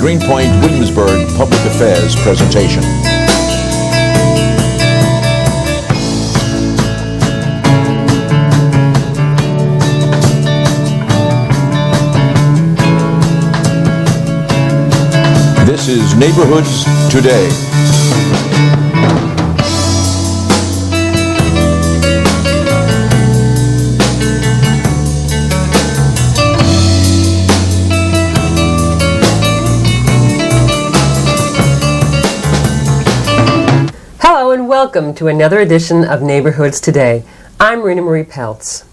Greenpoint Williamsburg Public Affairs presentation. This is Neighborhoods Today. Hello and welcome to another edition of Neighborhoods Today. I'm Reena Marie Pelc.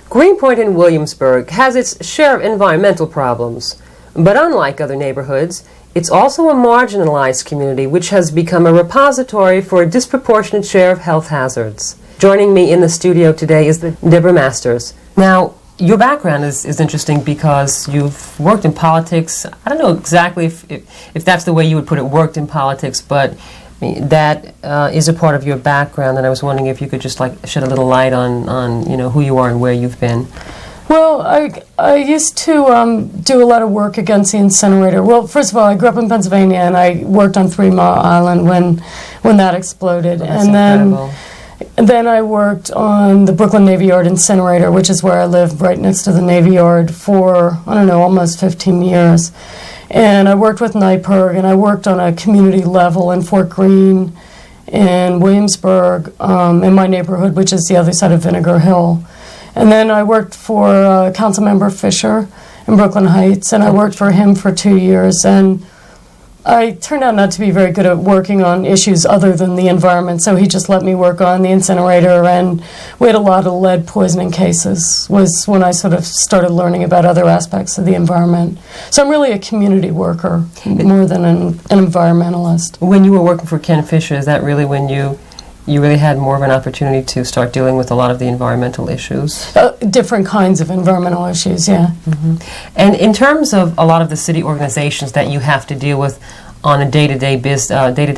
Greenpoint in Williamsburg has its share of environmental problems, but unlike other neighborhoods, it's also a marginalized community which has become a repository for a disproportionate share of health hazards. Joining me in the studio today is Deborah Masters. Now, your background is interesting because you've worked in politics. I don't know exactly if that's the way you would put it, worked in politics, but that is a part of your background, and I was wondering if you could just shed a little light on who you are and where you've been. Well, I used to do a lot of work against the incinerator. Well, first of all, I grew up in Pennsylvania, and I worked on 3 Mile Island when that exploded. And then I worked on the Brooklyn Navy Yard incinerator, which is where I lived, right next to the Navy Yard, for, almost 15 years. And I worked with NYPIRG, and I worked on a community level in Fort Greene, in Williamsburg, in my neighborhood, which is the other side of Vinegar Hill. And then I worked for Councilmember Fisher in Brooklyn Heights, and I worked for him for 2 years. And I turned out not to be very good at working on issues other than the environment, so he just let me work on the incinerator, and we had a lot of lead poisoning cases, was when I sort of started learning about other aspects of the environment. So I'm really a community worker more than an environmentalist. When you were working for Ken Fisher, is that really when you really had more of an opportunity to start dealing with a lot of the environmental issues? Different kinds of environmental issues, yeah. Mm-hmm. And in terms of a lot of the city organizations that you have to deal with on a day-to-day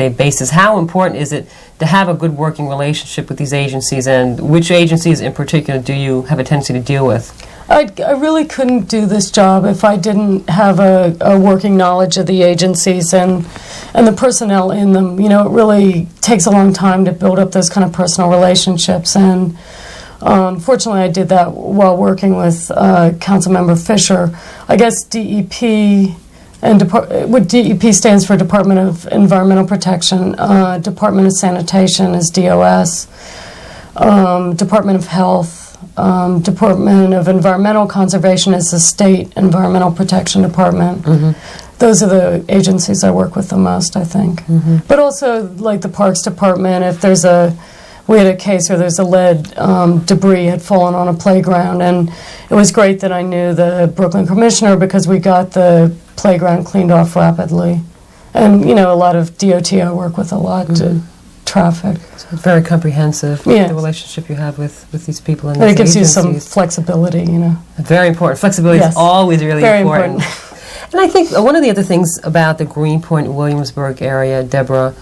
basis, how important is it to have a good working relationship with these agencies, and which agencies in particular do you have a tendency to deal with? I really couldn't do this job if I didn't have a working knowledge of the agencies and the personnel in them. It really takes a long time to build up those kind of personal relationships, and fortunately I did that while working with Councilmember Fisher. I guess DEP, and what DEP stands for Department of Environmental Protection, Department of Sanitation is DOS, Department of Health, Department of Environmental Conservation is the State Environmental Protection Department. Mm-hmm. Those are the agencies I work with the most, I think. Mm-hmm. But also, like the Parks Department, if we had a case where there's a lead debris had fallen on a playground, and it was great that I knew the Brooklyn Commissioner because we got the playground cleaned off rapidly. And, a lot of DOT I work with a lot. Mm-hmm. Traffic. So very comprehensive, yes. The relationship you have with these people and it gives agencies. You some flexibility, Very important. Flexibility yes. is always really very important. And I think one of the other things about the Greenpoint Williamsburg area, Deborah,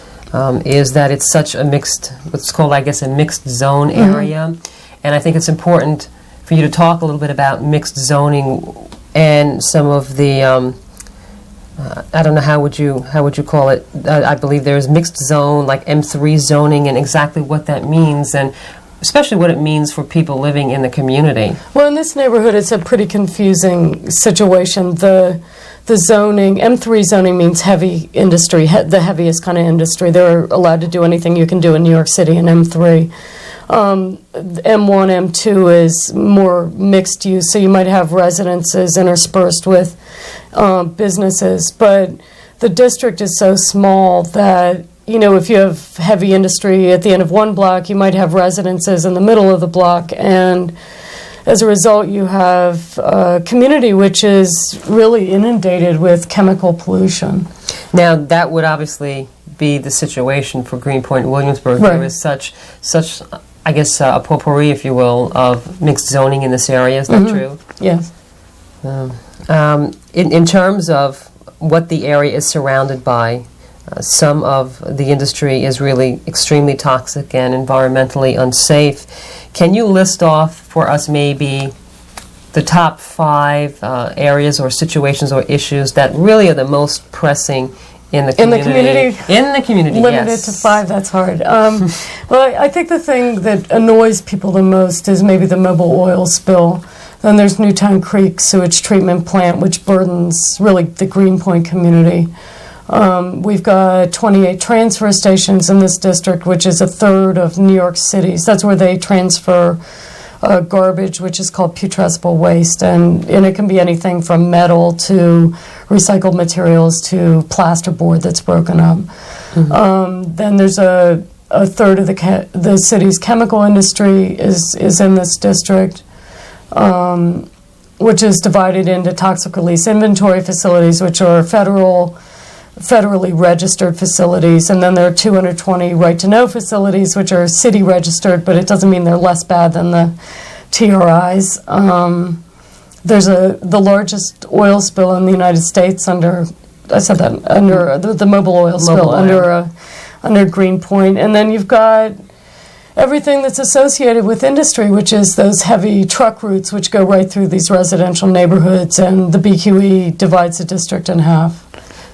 is that it's such a mixed, what's called, I guess, a mixed zone area. Mm-hmm. And I think it's important for you to talk a little bit about mixed zoning and some of the I don't know, how would you call it? I believe there's mixed zone, like M3 zoning, and exactly what that means, and especially what it means for people living in the community. Well, in this neighborhood, it's a pretty confusing situation. The zoning, M3 zoning means heavy industry, the heaviest kind of industry. They're allowed to do anything you can do in New York City in M3. M1, M2 is more mixed use, so you might have residences interspersed with businesses, but the district is so small that, if you have heavy industry at the end of one block, you might have residences in the middle of the block, and as a result, you have a community which is really inundated with chemical pollution. Now, that would obviously be the situation for Greenpoint Williamsburg. Right. There is such I guess, a potpourri, if you will, of mixed zoning in this area. Is that Mm-hmm. true? Yes. In terms of what the area is surrounded by, some of the industry is really extremely toxic and environmentally unsafe. Can you list off for us maybe the top 5 areas or situations or issues that really are the most pressing in the community? In the community, Limited yes. to 5, that's hard. Well, I think the thing that annoys people the most is maybe the mobile oil spill. Then there's Newtown Creek sewage treatment plant, which burdens really the Greenpoint community. We've got 28 transfer stations in this district, which is a third of New York City's. That's where they transfer garbage, which is called putrescible waste, and it can be anything from metal to recycled materials to plasterboard that's broken up. Then there's a third of the city's chemical industry is in this district, which is divided into toxic release inventory facilities, which are federally registered facilities, and then there are 220 right-to-know facilities, which are city registered, but it doesn't mean they're less bad than the TRIs. There's the largest oil spill in the United States under the mobile oil spill under Greenpoint, and then you've got everything that's associated with industry, which is those heavy truck routes which go right through these residential neighborhoods, and the BQE divides the district in half.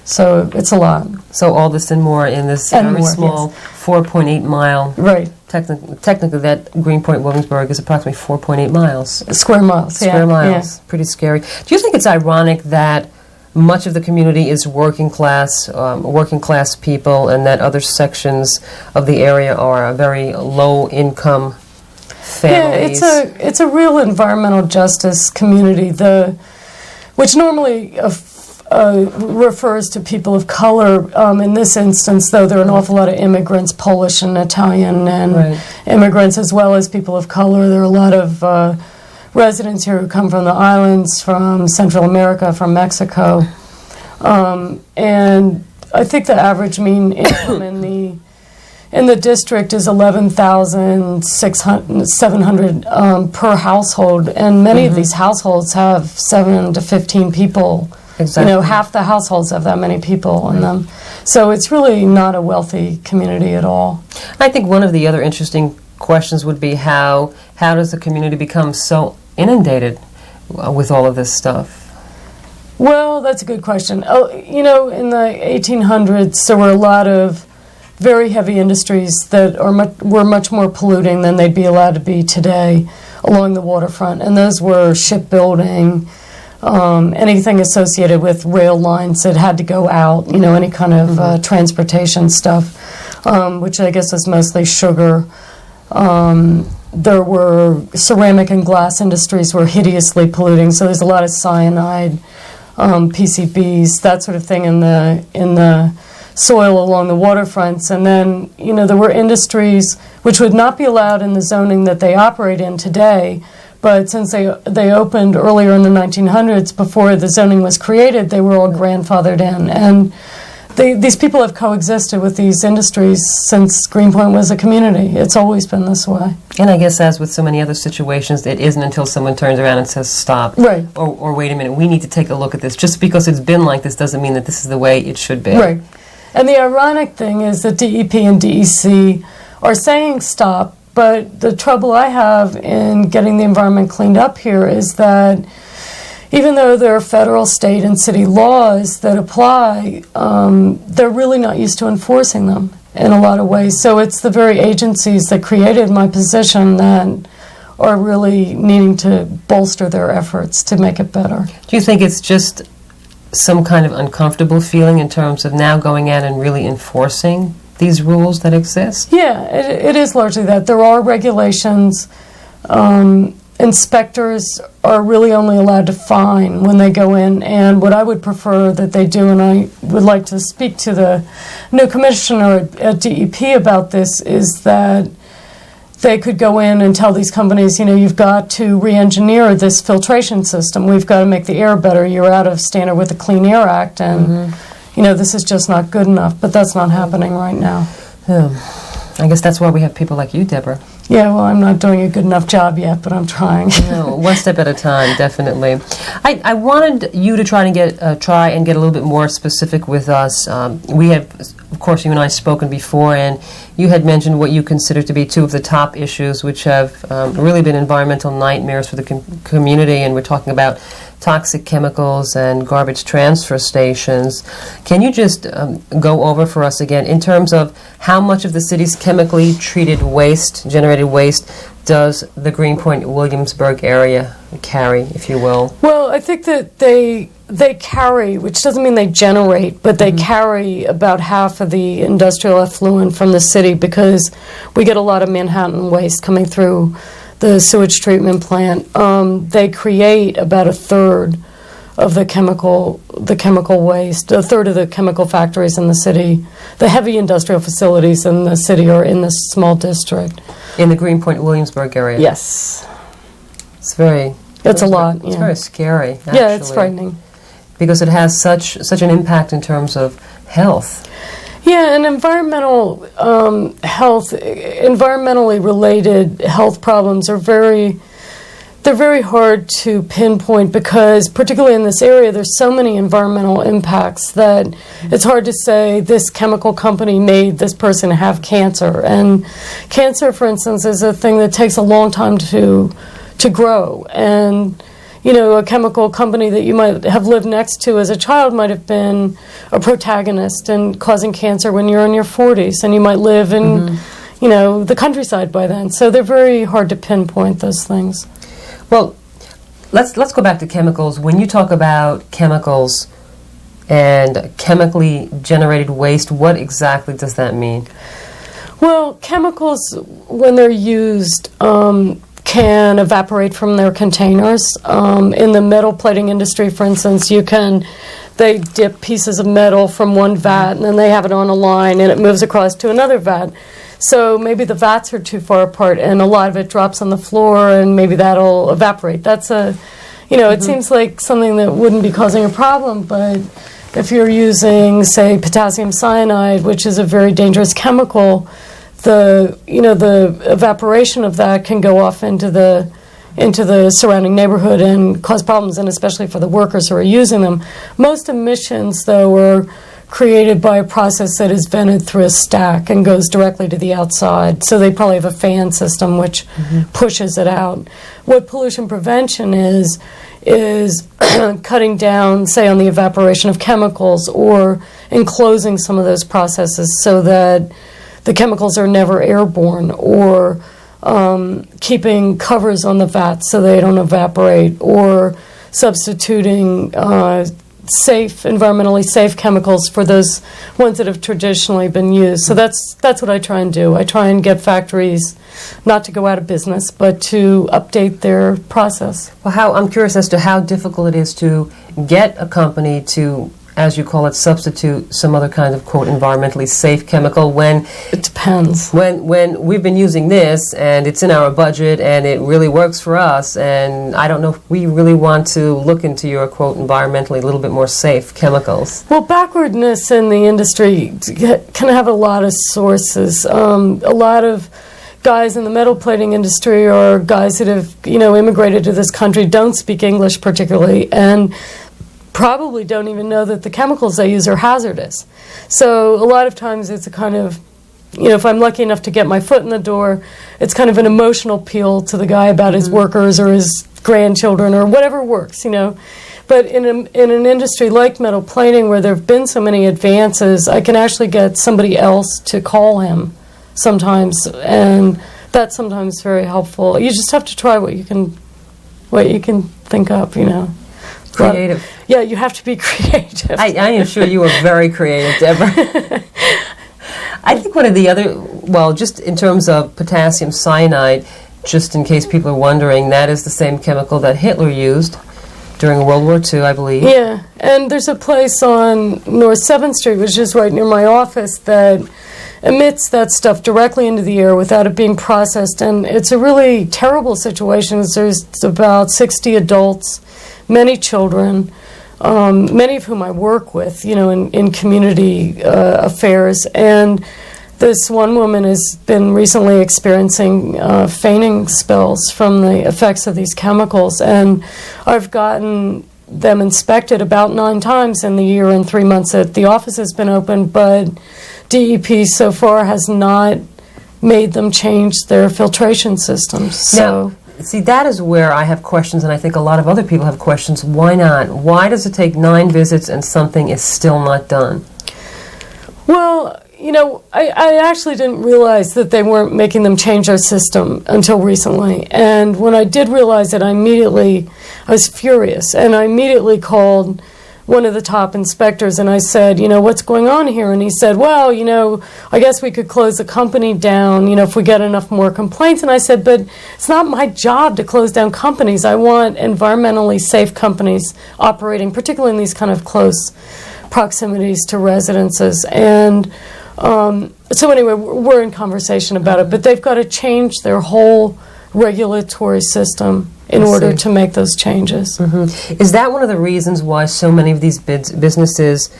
So it's a lot. So all this and more in this very small 4.8 mile. Right. Technically, that Greenpoint, Williamsburg is approximately 4.8 miles. Square miles, Square miles. Yeah. Pretty scary. Do you think it's ironic that much of the community is working class people, and that other sections of the area are very low income families? Yeah, it's a real environmental justice community, which normally refers to people of color. In this instance, though, there are an awful lot of immigrants, Polish and Italian, and immigrants as well as people of color. There are a lot of residents here who come from the islands, from Central America, from Mexico. And I think the average mean income in the district is $11,700 per household, and many of these households have 7 to 15 people. Exactly. Half the households have that many people in them. So it's really not a wealthy community at all. I think one of the other interesting questions would be how does the community become so inundated with all of this stuff? Well, that's a good question. In the 1800s, there were a lot of very heavy industries that were much more polluting than they'd be allowed to be today along the waterfront, and those were shipbuilding, anything associated with rail lines that had to go out, any kind of transportation stuff, which I guess is mostly sugar. There were ceramic and glass industries were hideously polluting, so there's a lot of cyanide, PCBs, that sort of thing in the soil along the waterfronts. And then, there were industries which would not be allowed in the zoning that they operate in today, but since they opened earlier in the 1900s, before the zoning was created, they were all grandfathered in. And these people have coexisted with these industries since Greenpoint was a community. It's always been this way. And I guess as with so many other situations, it isn't until someone turns around and says stop. Right. Or wait a minute, we need to take a look at this. Just because it's been like this doesn't mean that this is the way it should be. Right. And the ironic thing is that DEP and DEC are saying stop, but the trouble I have in getting the environment cleaned up here is that even though there are federal, state, and city laws that apply, they're really not used to enforcing them in a lot of ways. So it's the very agencies that created my position that are really needing to bolster their efforts to make it better. Do you think it's just some kind of uncomfortable feeling in terms of now going out and really enforcing these rules that exist? Yeah, it is largely that. There are regulations. Inspectors are really only allowed to fine when they go in, and what I would prefer that they do, and I would like to speak to the new commissioner at DEP about this, is that they could go in and tell these companies, you've got to re-engineer this filtration system. We've got to make the air better. You're out of standard with the Clean Air Act, and this is just not good enough. But that's not happening right now. I guess that's why we have people like you, Deborah. Yeah, well, I'm not doing a good enough job yet, but I'm trying. No, one step at a time, definitely. I wanted you to try and get a little bit more specific with us. We have, of course, you and I spoken before, and you had mentioned what you consider to be two of the top issues, which have really been environmental nightmares for the community, and we're talking about toxic chemicals and garbage transfer stations. Can you just go over for us again in terms of how much of the city's chemically treated waste, generated waste, does the Greenpoint Williamsburg area carry, if you will? Well, I think that they carry, which doesn't mean they generate, but they carry about half of the industrial effluent from the city, because we get a lot of Manhattan waste coming through the sewage treatment plant. They create about a third of the chemical waste. A third of the chemical factories in the city, the heavy industrial facilities in the city, are in this small district. In the Greenpoint Williamsburg area? Yes. It's very... It's a lot. It's very scary, actually. Yeah, it's frightening. Because it has such an impact in terms of health. Yeah, and environmental health, environmentally related health problems are very hard to pinpoint, because particularly in this area there's so many environmental impacts that it's hard to say this chemical company made this person have cancer. And cancer, for instance, is a thing that takes a long time to grow. And a chemical company that you might have lived next to as a child might have been a protagonist in causing cancer when you're in your 40s, and you might live in, the countryside by then. So they're very hard to pinpoint, those things. Well, let's go back to chemicals. When you talk about chemicals and chemically generated waste, what exactly does that mean? Well, chemicals, when they're used, can evaporate from their containers. In the metal plating industry, for instance, they dip pieces of metal from one vat, and then they have it on a line, and it moves across to another vat. So maybe the vats are too far apart, and a lot of it drops on the floor, and maybe that'll evaporate. That's it seems like something that wouldn't be causing a problem, but if you're using, say, potassium cyanide, which is a very dangerous chemical, the evaporation of that can go off into the surrounding neighborhood and cause problems, and especially for the workers who are using them. Most emissions, though, are created by a process that is vented through a stack and goes directly to the outside. So they probably have a fan system which pushes it out. What pollution prevention is cutting down, say, on the evaporation of chemicals, or enclosing some of those processes so that the chemicals are never airborne, or keeping covers on the vats so they don't evaporate, or substituting environmentally safe chemicals for those ones that have traditionally been used. So that's what I try and do. I try and get factories not to go out of business, but to update their process. Well, I'm curious as to how difficult it is to get a company to, as you call it, substitute some other kind of, quote, environmentally safe chemical when... It depends. When we've been using this, and it's in our budget, and it really works for us, and I don't know if we really want to look into your, quote, environmentally a little bit more safe chemicals. Well, backwardness in the industry can have a lot of sources. A lot of guys in the metal plating industry, or guys that have, immigrated to this country, don't speak English particularly, and probably don't even know that the chemicals they use are hazardous. So a lot of times it's a kind of, if I'm lucky enough to get my foot in the door, it's kind of an emotional appeal to the guy about his workers or his grandchildren or whatever works, But in an industry like metal plating, where there have been so many advances, I can actually get somebody else to call him sometimes, and that's sometimes very helpful. You just have to try what you can think up, Creative. Yeah, you have to be creative. I am sure you are very creative, Deborah. I think one of the other, just in terms of potassium cyanide, just in case people are wondering, that is the same chemical that Hitler used during World War II, I believe. Yeah, and there's a place on North 7th Street, which is right near my office, that emits that stuff directly into the air without it being processed, and it's a really terrible situation. There's about 60 adults, many children, many of whom I work with, in community affairs, and this one woman has been recently experiencing fainting spells from the effects of these chemicals, and I've gotten them inspected about 9 times in the year and 3 months that the office has been open, but DEP so far has not made them change their filtration systems. So. Now, see, that is where I have questions, and I think a lot of other people have questions. Why not? Why does it take 9 visits and something is still not done? Well, I actually didn't realize that they weren't making them change their system until recently. And when I did realize it, I was furious. And I immediately called one of the top inspectors and I said, what's going on here? And he said, well, I guess we could close the company down, if we get enough more complaints. And I said, but it's not my job to close down companies. I want environmentally safe companies operating, particularly in these kind of close proximities to residences. And so anyway, we're in conversation about it, but they've got to change their whole regulatory system in order to make those changes. Mm-hmm. Is that one of the reasons why so many of these businesses,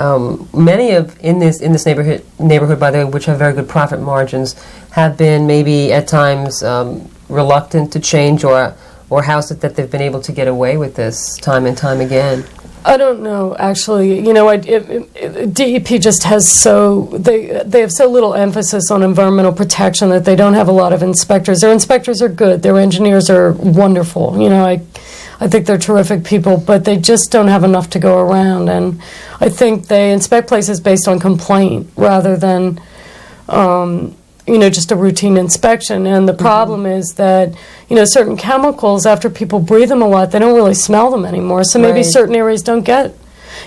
many of in this neighborhood, by the way, which have very good profit margins, have been maybe at times reluctant to change, or how's it that they've been able to get away with this time and time again? I don't know, actually. DEP just has they have so little emphasis on environmental protection that they don't have a lot of inspectors. Their inspectors are good. Their engineers are wonderful. I think they're terrific people, but they just don't have enough to go around. And I think they inspect places based on complaint rather than just a routine inspection. And the problem is that, certain chemicals, after people breathe them a lot, they don't really smell them anymore. So maybe certain areas don't get,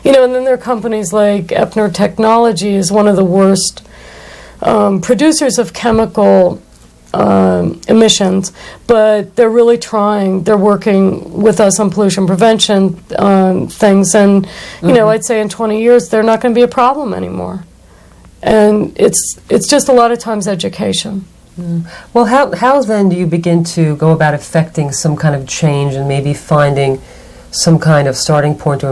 and then there are companies like Epner Technology is one of the worst producers of chemical emissions, but they're really trying. They're working with us on pollution prevention things. And, I'd say in 20 years, they're not going to be a problem anymore. And it's just a lot of times education. Mm. Well, how then do you begin to go about effecting some kind of change and maybe finding some kind of starting point or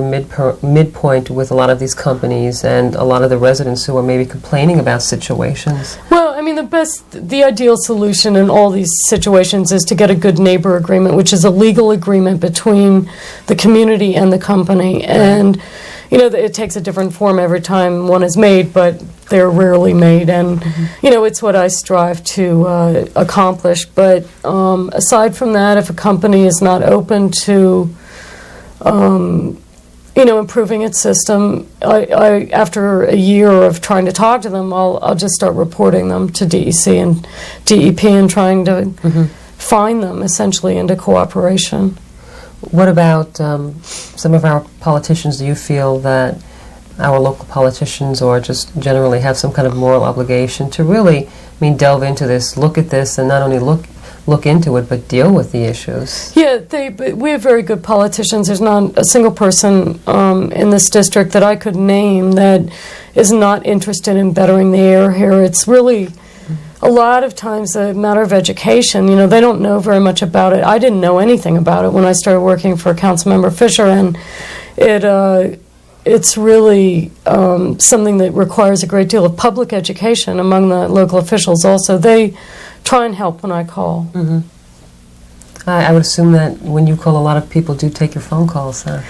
midpoint with a lot of these companies and a lot of the residents who are maybe complaining about situations? Well, the ideal solution in all these situations is to get a good neighbor agreement, which is a legal agreement between the community and the company. And it takes a different form every time one is made, but they're rarely made. And, it's what I strive to accomplish. But aside from that, if a company is not open to, improving its system, I after a year of trying to talk to them, I'll just start reporting them to DEC and DEP and trying to fine them, essentially, into cooperation. What about some of our politicians? Do you feel that our local politicians or just generally have some kind of moral obligation to really, delve into this, look at this, and not only look into it, but deal with the issues? Yeah, we have very good politicians. There's not a single person in this district that I could name that is not interested in bettering the air here. It's really a lot of times a matter of education. They don't know very much about it. I didn't know anything about it when I started working for Councilmember Fisher, and it's really something that requires a great deal of public education among the local officials also. They try and help when I call. Mm-hmm. I would assume that when you call, a lot of people do take your phone calls, huh?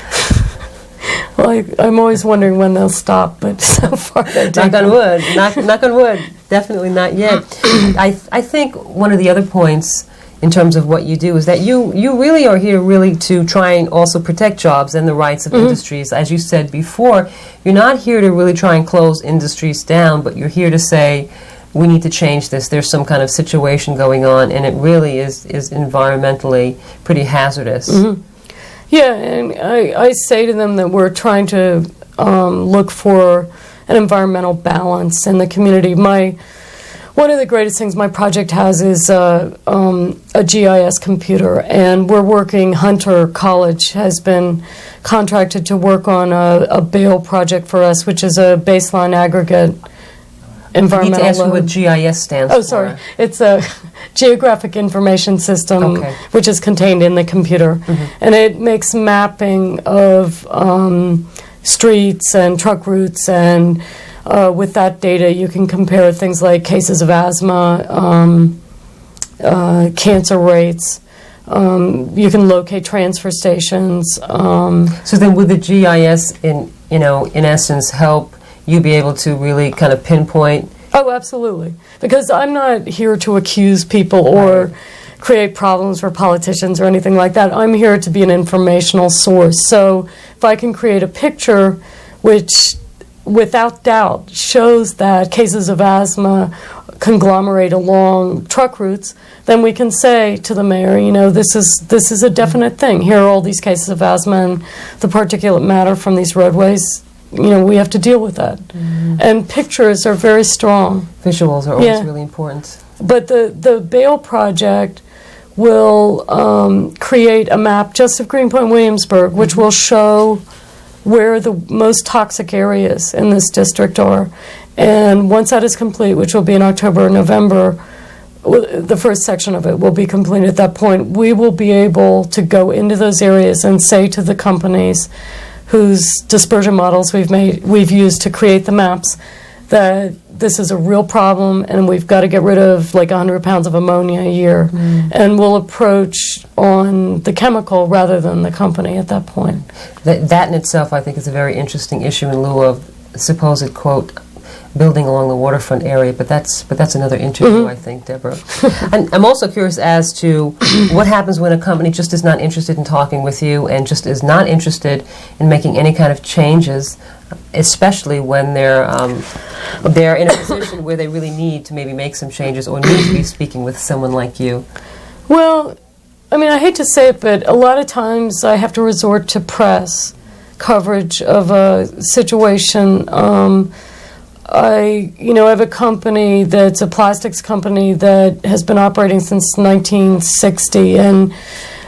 Well, I'm always wondering when they'll stop, but so far they don't. Knock on wood. Knock on wood. Definitely not yet. I think one of the other points in terms of what you do is that you really are here really to try and also protect jobs and the rights of industries. As you said before, you're not here to really try and close industries down, but you're here to say, we need to change this. There's some kind of situation going on, and it really is environmentally pretty hazardous. Mm-hmm. Yeah, and I say to them that we're trying to look for an environmental balance in the community. One of the greatest things my project has is a GIS computer, and we're working, Hunter College has been contracted to work on a BAIL project for us, which is a baseline aggregate environmental I need to ask you what GIS stands for. Oh, sorry. It's a Geographic Information System, which is contained in the computer. Mm-hmm. And it makes mapping of streets and truck routes and with that data, you can compare things like cases of asthma, cancer rates. You can locate transfer stations. So then, would the GIS, in essence, help you be able to really kind of pinpoint? Oh, absolutely. Because I'm not here to accuse people or create problems for politicians or anything like that. I'm here to be an informational source. So if I can create a picture which, without doubt, shows that cases of asthma conglomerate along truck routes, then we can say to the mayor, this is a definite thing. Here are all these cases of asthma and the particulate matter from these roadways. We have to deal with that. And pictures are very strong. Visuals are always really important. But the BAIL project will create a map just of Greenpoint, Williamsburg, which will show where the most toxic areas in this district are. And once that is complete, which will be in October or November, the first section of it will be completed at that point. We will be able to go into those areas and say to the companies whose dispersion models we've used to create the maps that this is a real problem and we've got to get rid of like 100 pounds of ammonia a year. And we'll approach on the chemical rather than the company at that point. That in itself, I think, is a very interesting issue in lieu of supposed, quote, building along the waterfront area, but that's another interview, I think, Deborah. And I'm also curious as to what happens when a company just is not interested in talking with you and just is not interested in making any kind of changes, especially when they're in a position where they really need to maybe make some changes or need to be speaking with someone like you. Well, I mean, I hate to say it, but a lot of times I have to resort to press coverage of a situation. I have a company that's a plastics company that has been operating since 1960, and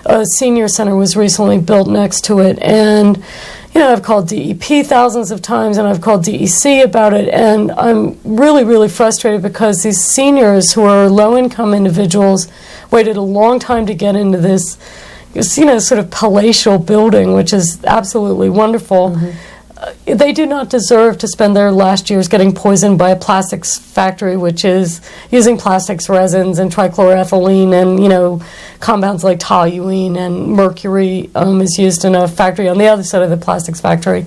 a senior center was recently built next to it. And, I've called DEP thousands of times, and I've called DEC about it, and I'm really, really frustrated because these seniors who are low-income individuals waited a long time to get into this, sort of palatial building, which is absolutely wonderful. They do not deserve to spend their last years getting poisoned by a plastics factory, which is using plastics resins and trichloroethylene and, compounds like toluene, and mercury is used in a factory on the other side of the plastics factory.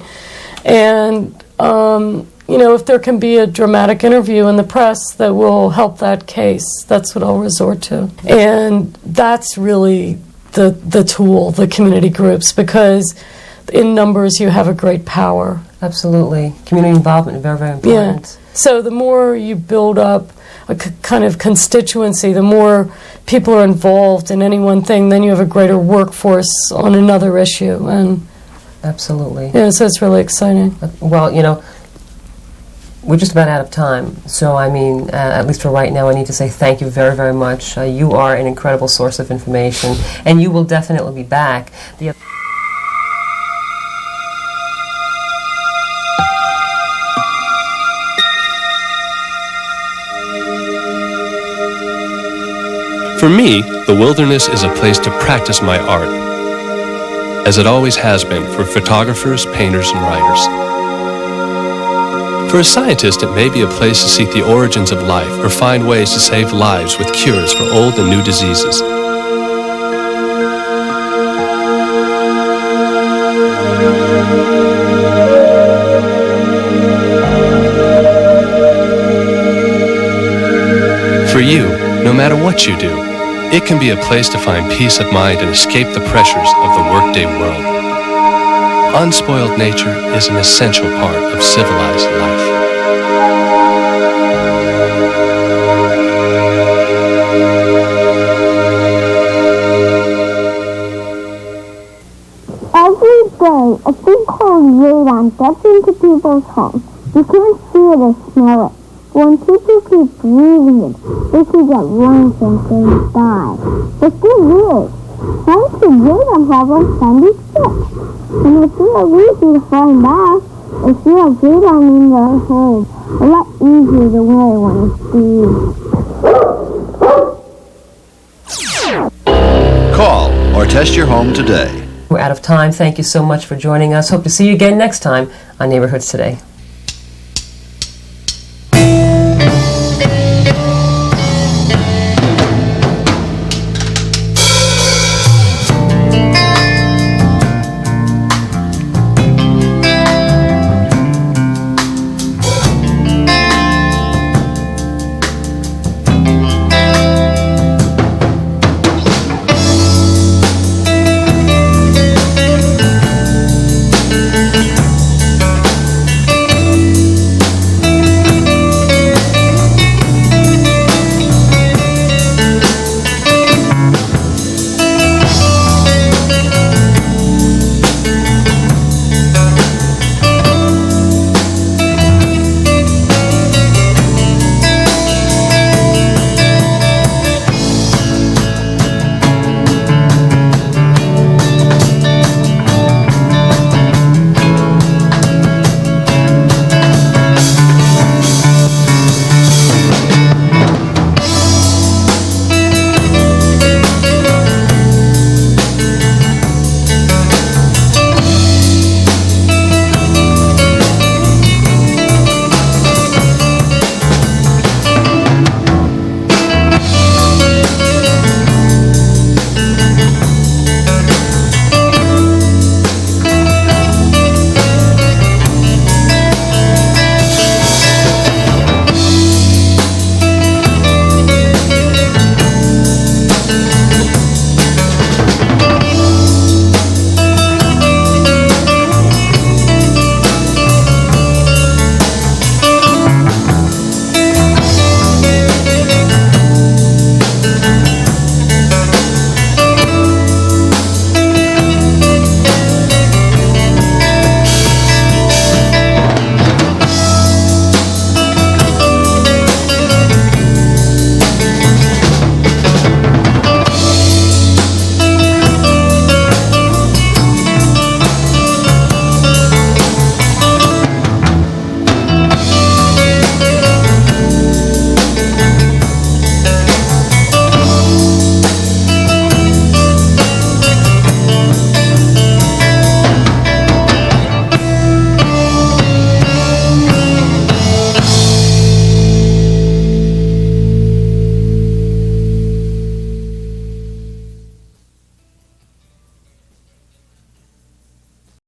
And, if there can be a dramatic interview in the press that will help that case, that's what I'll resort to. And that's really the tool, the community groups, because in numbers you have a great power. Absolutely. Community involvement is very, very important. Yeah. So the more you build up a kind of constituency, the more people are involved in any one thing, then you have a greater workforce on another issue. And absolutely. Yeah, so it's really exciting. Well, we're just about out of time. So, at least for right now, I need to say thank you very, very much. You are an incredible source of information, and you will definitely be back. For me, the wilderness is a place to practice my art, as it always has been for photographers, painters, and writers. For a scientist, it may be a place to seek the origins of life or find ways to save lives with cures for old and new diseases. For you, no matter what you do, it can be a place to find peace of mind and escape the pressures of the workday world. Unspoiled nature is an essential part of civilized life. Every day, a thing called radon gets into people's homes. You can't see it or smell it. When people keep breathing it, they could get lung cancer and die. The thing is, once the radon levels can be fixed. And it's real easy to find out if you have radon in your home. A lot easier to wear when it's breathed. Call or test your home today. We're out of time. Thank you so much for joining us. Hope to see you again next time on Neighborhoods Today.